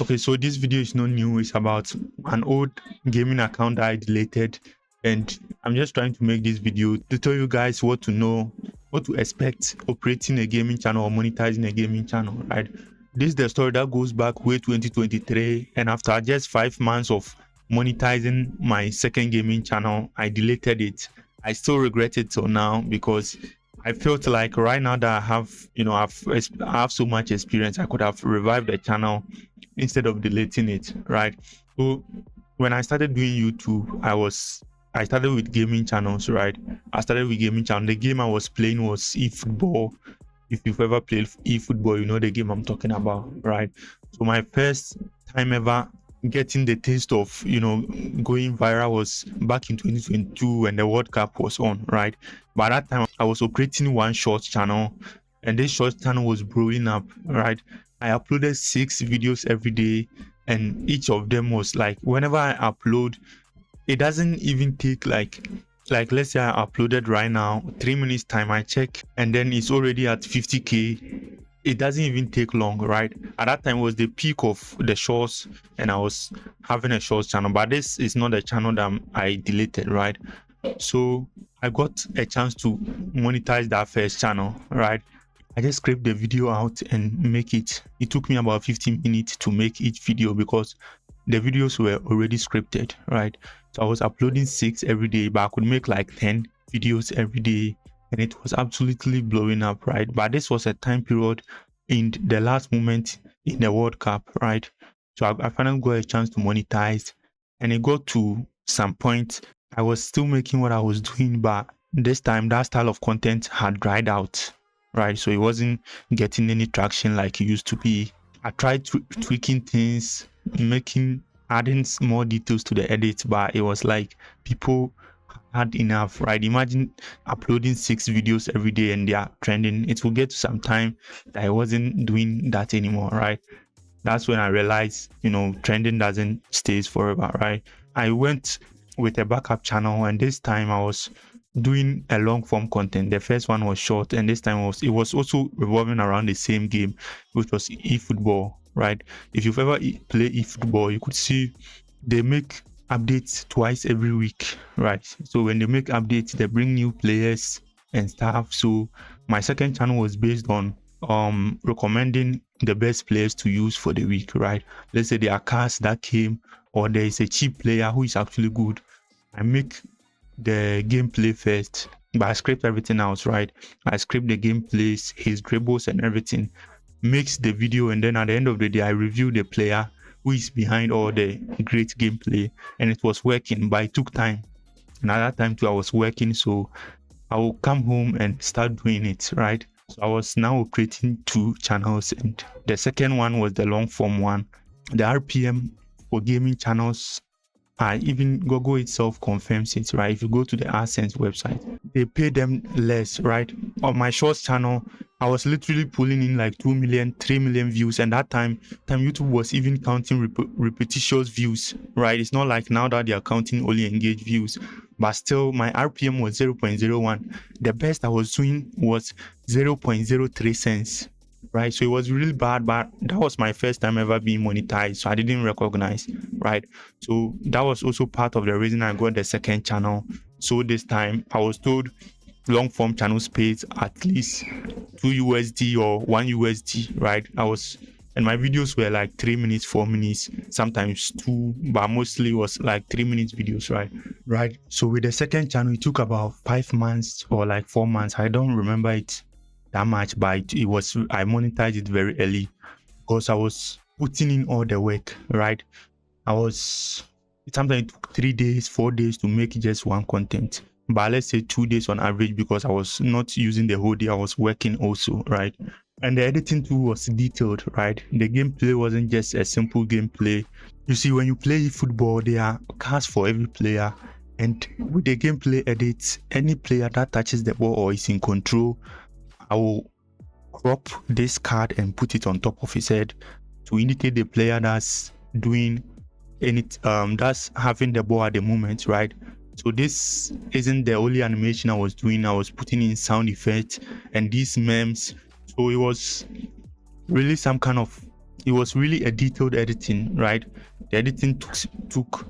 Okay, so this video is not new. It's about an old gaming account that I deleted, and I'm just trying to make this video to tell you guys what to know, what to expect operating a gaming channel or monetizing a gaming channel, right? This is the story that goes back way 2023, and after just 5 months of monetizing my second gaming channel, I deleted it. I still regret it till now because I felt like right now that I have, I have so much experience, I could have revived the channel instead of deleting it, right? So when I started doing YouTube, I started with gaming channels, right? I started with gaming channel. The game I was playing was eFootball. If you've ever played eFootball, you know the game I'm talking about, right? So my first time ever getting the taste of, going viral was back in 2022 when the World Cup was on, right? By that time, I was operating one short channel, and this short channel was blowing up, right? I uploaded 6 videos every day, and each of them was like, whenever I upload, it doesn't even take like let's say I uploaded right now, 3 minutes time I check, and then it's already at 50k. It doesn't even take long, right? At that time was the peak of the shorts, and I was having a shorts channel, but this is not the channel that I deleted, right? So I got a chance to monetize that first channel, right? I just scraped the video out and make it. It took me about 15 minutes to make each video because the videos were already scripted, right? So I was uploading 6 every day, but I could make like 10 videos every day, and it was absolutely blowing up, right? But this was a time period in the last moment in the World Cup, right? So I finally got a chance to monetize, and it got to some point I was still making what I was doing, but this time that style of content had dried out, right? So it wasn't getting any traction like it used to be. I tried tweaking things, adding more details to the edit, but it was like people had enough, right? Imagine uploading 6 videos every day and they are trending. It will get to some time that I wasn't doing that anymore, right? That's when I realized, trending doesn't stay forever, right? I went with a backup channel, and this time I was doing a long form content. The first one was short, and this time it was also revolving around the same game, which was eFootball, right? If you've ever played eFootball, you could see they make updates twice every week, right? So when they make updates, they bring new players and stuff. So my second channel was based on recommending the best players to use for the week, right? Let's say there are cards that came, or there is a cheap player who is actually good. I make the gameplay first, but I script everything else, right? I script the gameplays, his dribbles and everything, makes the video, and then at the end of the day I review the player who is behind all the great gameplay, and it was working, but it took time. And at that time too I was working, so I will come home and start doing it, right? So I was now operating 2 channels, and the second one was the long form one. The RPM for gaming channels, even Google itself confirms it, right? If you go to the AdSense website, they pay them less, right? On my shorts channel, I was literally pulling in like 2 million, 3 million views, and that time YouTube was even counting repetitious views, right? It's not like now that they are counting only engaged views, but still my RPM was 0.01. The best I was doing was 0.03 cents. Right, so it was really bad, but that was my first time ever being monetized, so I didn't recognize, right? So that was also part of the reason I got the second channel. So this time I was told long form channels pays at least $2 or $1, right? And my videos were like 3 minutes, 4 minutes, sometimes 2, but mostly was like 3 minutes videos, right? So with the second channel, it took about 5 months or like 4 months, I don't remember it that much, but I monetized it very early because I was putting in all the work, right? Sometimes it took 3 days, 4 days to make just one content, but let's say 2 days on average, because I was not using the whole day, I was working also, right? And the editing too was detailed, right? The gameplay wasn't just a simple gameplay. You see, when you play football, there are cards for every player, and with the gameplay edits, any player that touches the ball or is in control, I will crop this card and put it on top of his head to indicate the player that's doing that's having the ball at the moment, right? So this isn't the only animation I was doing. I was putting in sound effects and these memes. So it was really some kind of it was really a detailed editing, right? The editing took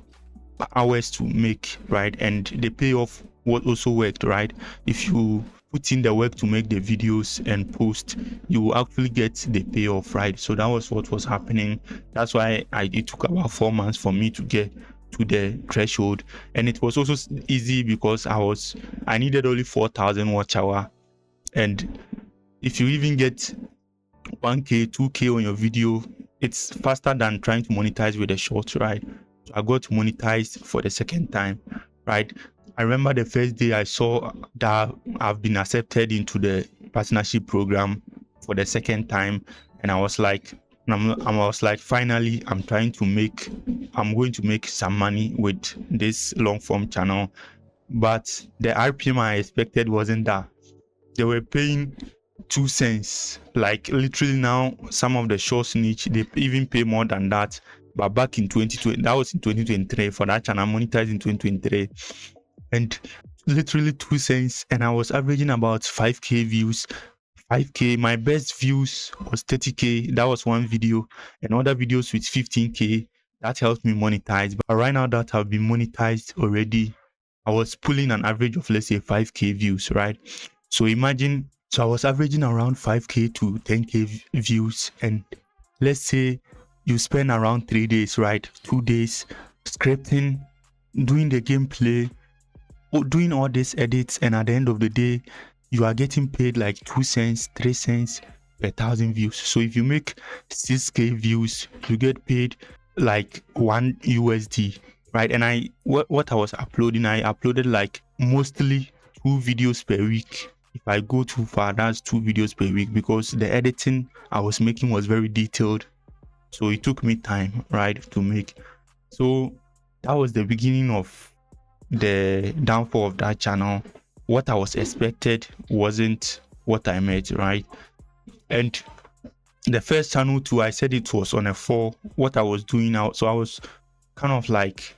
hours to make, right? And the payoff what also worked, right? If you put in the work to make the videos and post, you will actually get the payoff, right? So that was what was happening. That's why it took about 4 months for me to get to the threshold. And it was also easy because I needed only 4,000 watch hour. And if you even get 1k 2k on your video, it's faster than trying to monetize with a short, right? So I got monetized for the second time, right? I remember the first day I saw that I've been accepted into the partnership program for the second time, and I was like, finally, I'm going to make some money with this long form channel. But the RPM I expected wasn't that. They were paying 2 cents. Like literally now, some of the shorts niche, they even pay more than that. But back in 2020, that was in 2023 for that channel, monetized in 2023. And literally 2 cents. And I was averaging about 5k views. 5k. My best views was 30k. That was one video. And other videos with 15k. That helped me monetize. But right now that I've been monetized already, I was pulling an average of, let's say, 5k views, right? So imagine, so I was averaging around 5k to 10k views, and let's say you spend around 3 days, right? 2 days scripting, doing the gameplay, doing all these edits, and at the end of the day, you are getting paid like 2 cents, 3 cents per 1,000 views. So if you make 6k views, you get paid like $1, right? And what I was uploading, I uploaded like mostly 2 videos per week. If I go too far, that's 2 videos per week, because the editing I was making was very detailed. So it took me time, right, to make. So that was the beginning of the downfall of that channel. What I was expected wasn't what I made, right? And the first channel too, I said it was on a 4. What I was doing out, so I was kind of like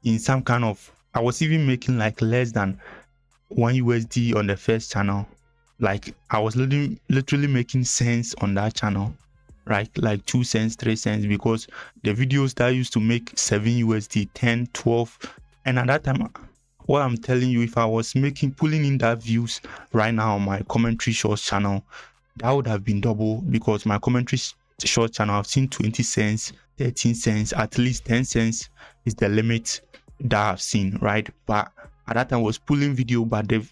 in some kind of, I was even making like less than $1 on the first channel. Like I was literally making cents on that channel, right? Like 2 cents, 3 cents, because the videos that used to make $7, 10, 12, and at that time, what I'm telling you, if I was pulling in that views right now on my commentary shorts channel, that would have been double, because my commentary short channel, I've seen 20 cents, 13 cents, at least 10 cents is the limit that I've seen, right? But at that time I was pulling video, but the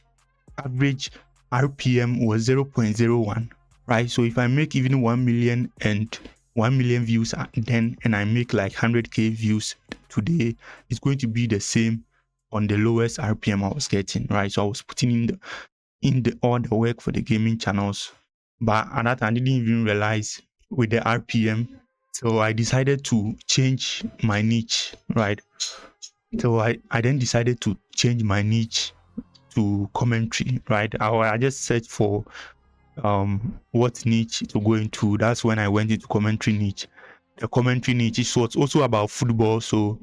average RPM was 0.01, right? So if I make even 1 million and 1 million views then, and I make like 100k views today, it's going to be the same on the lowest RPM I was getting, right? So I was putting in all the work for the gaming channels, but at that time I didn't even realize with the RPM. So I decided to change my niche, right? So I then decided to change my niche to commentary, right? I just searched for what niche to go into. That's when I went into commentary niche. The commentary niche is also about football, so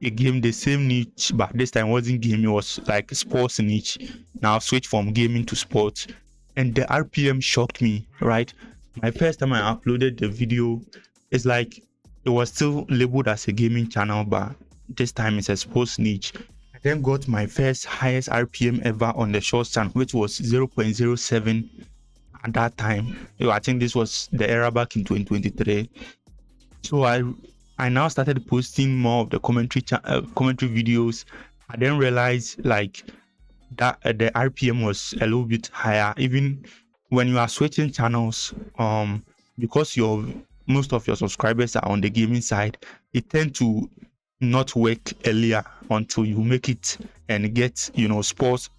again the same niche, but this time wasn't game, it was like sports niche. Now I switched from gaming to sports, and the RPM shocked me, right? My first time I uploaded the video, it's like it was still labeled as a gaming channel, but this time it's a sports niche. I then got my first highest RPM ever on the shorts channel, which was 0.07 at that time. I think this was the era back in 2023. So I now started posting more of the commentary videos. I then realized like that the RPM was a little bit higher, even when you are switching channels, because most of your subscribers are on the gaming side, it tends to not work earlier until you make it and get sports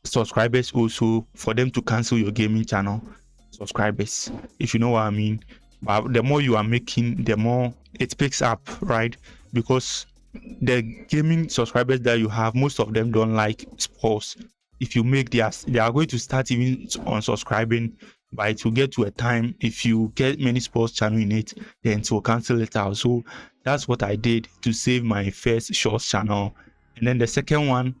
subscribers also, for them to cancel your gaming channel subscribers, if you know what I mean. But the more you are making, the more it picks up, right? Because the gaming subscribers that you have, most of them don't like sports. If you make they are going to start even unsubscribing, but it will get to a time, if you get many sports channel in it, then it will cancel it out. So that's what I did to save my first shorts channel. And then the second one,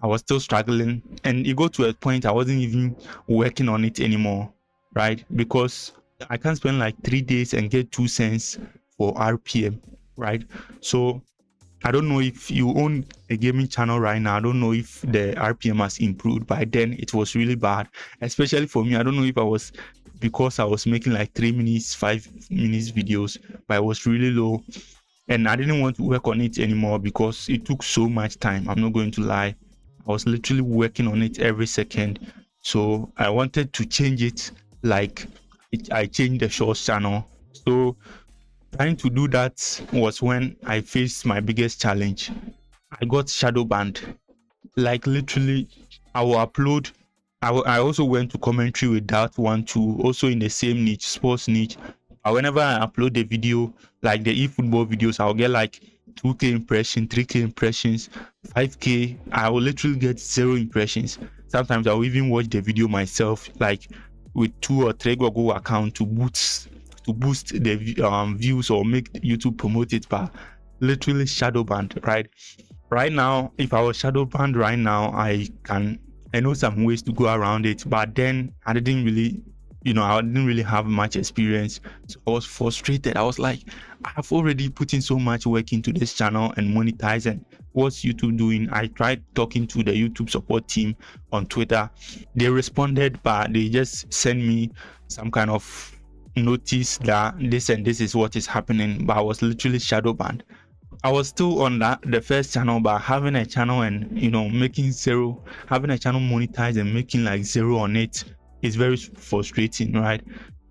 I was still struggling, and it got to a point I wasn't even working on it anymore, right? Because I can't spend like 3 days and get 2 cents for RPM, right? So I don't know if you own a gaming channel right now. I don't know if the RPM has improved. By then, it was really bad, especially for me. I don't know if I was, because I was making like 3 minutes, 5 minutes videos, but I was really low. And I didn't want to work on it anymore because it took so much time. I'm not going to lie. I was literally working on it every second. So I wanted to change it, like I changed the shorts channel. So trying to do that was when I faced my biggest challenge. I got shadow banned. Like literally, I will upload. I also went to commentary with that one too, also in the same niche, sports niche. But whenever I upload the video, like the eFootball videos, I'll get like 2K impressions, 3K impressions, 5K. I will literally get 0 impressions. Sometimes I'll even watch the video myself, like with 2 or 3 Google account to boost the views or make YouTube promote it, but literally shadow banned, right now. If I was shadow banned right now, I know some ways to go around it, but then I didn't really have much experience, so I was frustrated. I was like, I've already put in so much work into this channel and monetizing. What's YouTube doing? I tried talking to the YouTube support team on Twitter. They responded, but they just sent me some kind of notice that this and this is what is happening, but I was literally shadow banned. I was still on the first channel, but having a channel and making 0, having a channel monetized and making like 0 on it is very frustrating, right?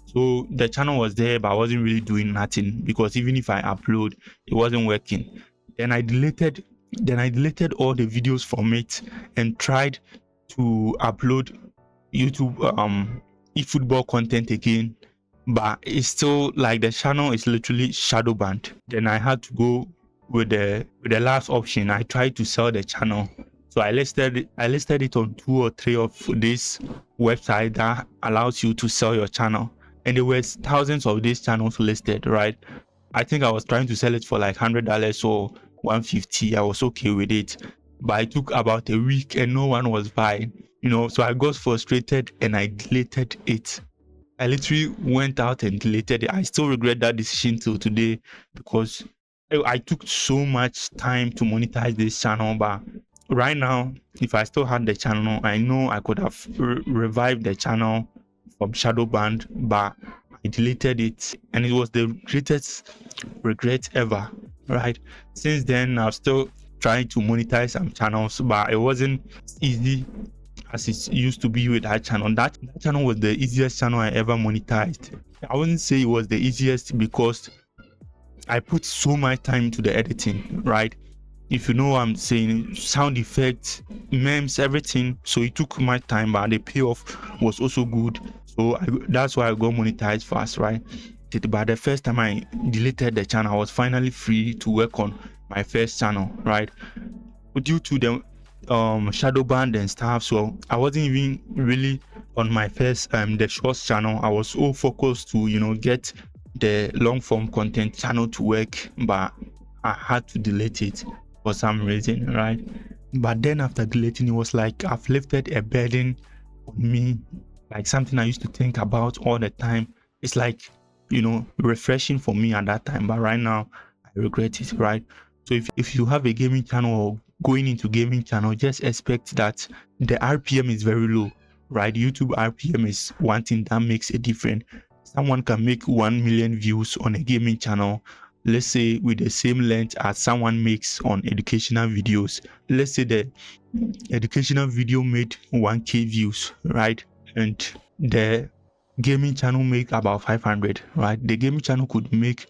So the channel was there, but I wasn't really doing nothing, because even if I upload, it wasn't working. Then I deleted all the videos from it and tried to upload YouTube eFootball content again, but it's still like the channel is literally shadow banned. Then I had to go with the last option. I tried to sell the channel, so I listed it on 2 or 3 of this website that allows you to sell your channel, and there were thousands of these channels listed, right? I think I was trying to sell it for like $100 or $150. I was okay with it, but it took about a week and no one was buying, so I got frustrated and I deleted it. I literally went out and deleted it. I still regret that decision till today, because I took so much time to monetize this channel. But right now, if I still had the channel, I know I could have revived the channel from shadow banned, but I deleted it, and it was the greatest regret ever, right? Since then, I've still trying to monetize some channels, but it wasn't easy as it used to be with that channel. That channel was the easiest channel I ever monetized. I wouldn't say it was the easiest because I put so much time into the editing, right? If you know what I'm saying, sound effects, memes, everything. So it took my time, but the payoff was also good. So that's why I got monetized fast, right? But the first time I deleted the channel, I was finally free to work on my first channel, right? But due to the shadow band and stuff, so I wasn't even really on my first the shorts channel. I was all focused to get the long form content channel to work, but I had to delete it for some reason, right? But then after deleting, it was like I've lifted a burden on me, like something I used to think about all the time. It's like refreshing for me at that time, but right now I regret it, right? So if you have a gaming channel or going into gaming channel, just expect that the RPM is very low, right? YouTube RPM is one thing that makes a difference. Someone can make 1 million views on a gaming channel, let's say with the same length as someone makes on educational videos. Let's say the educational video made 1K views, right? And the gaming channel make about 500, right? The gaming channel could make,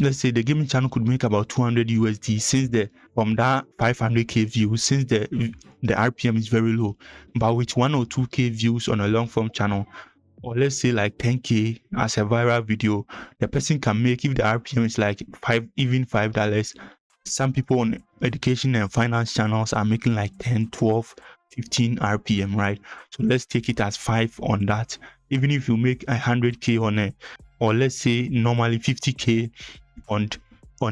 let's say the gaming channel could make about 200 USD since from that 500k views, since the RPM is very low. But with 1 or 2k views on a long form channel, or let's say like 10k as a viral video, the person can make, if the RPM is like $5, some people on education and finance channels are making like 10, 12, 15 RPM, right? So let's take it as 5 on that. Even if you make 100k on it, or let's say normally 50k on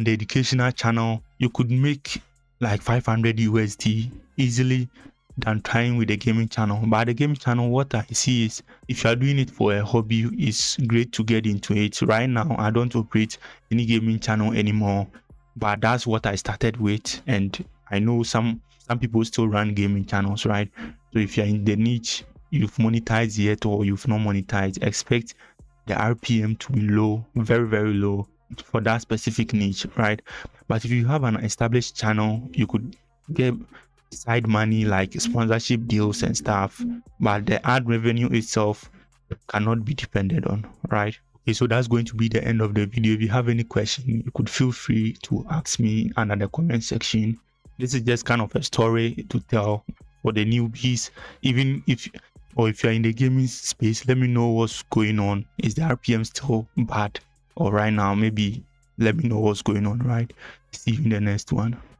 the educational channel, you could make like 500 USD easily than trying with a gaming channel. But the gaming channel, what I see is, if you are doing it for a hobby, it's great to get into it. Right now, I don't operate any gaming channel anymore, but that's what I started with, and I know some people still run gaming channels, right? So if you're in the niche, you've monetized yet or you've not monetized, expect the RPM to be low, very, very low for that specific niche, right? But if you have an established channel, you could get side money like sponsorship deals and stuff, but the ad revenue itself cannot be depended on, right? Okay, so that's going to be the end of the video. If you have any question, you could feel free to ask me under the comment section. This is just kind of a story to tell for the newbies. Even if you're in the gaming space, let me know what's going on. Is the RPM still bad? Or right now, maybe let me know what's going on, right? See you in the next one.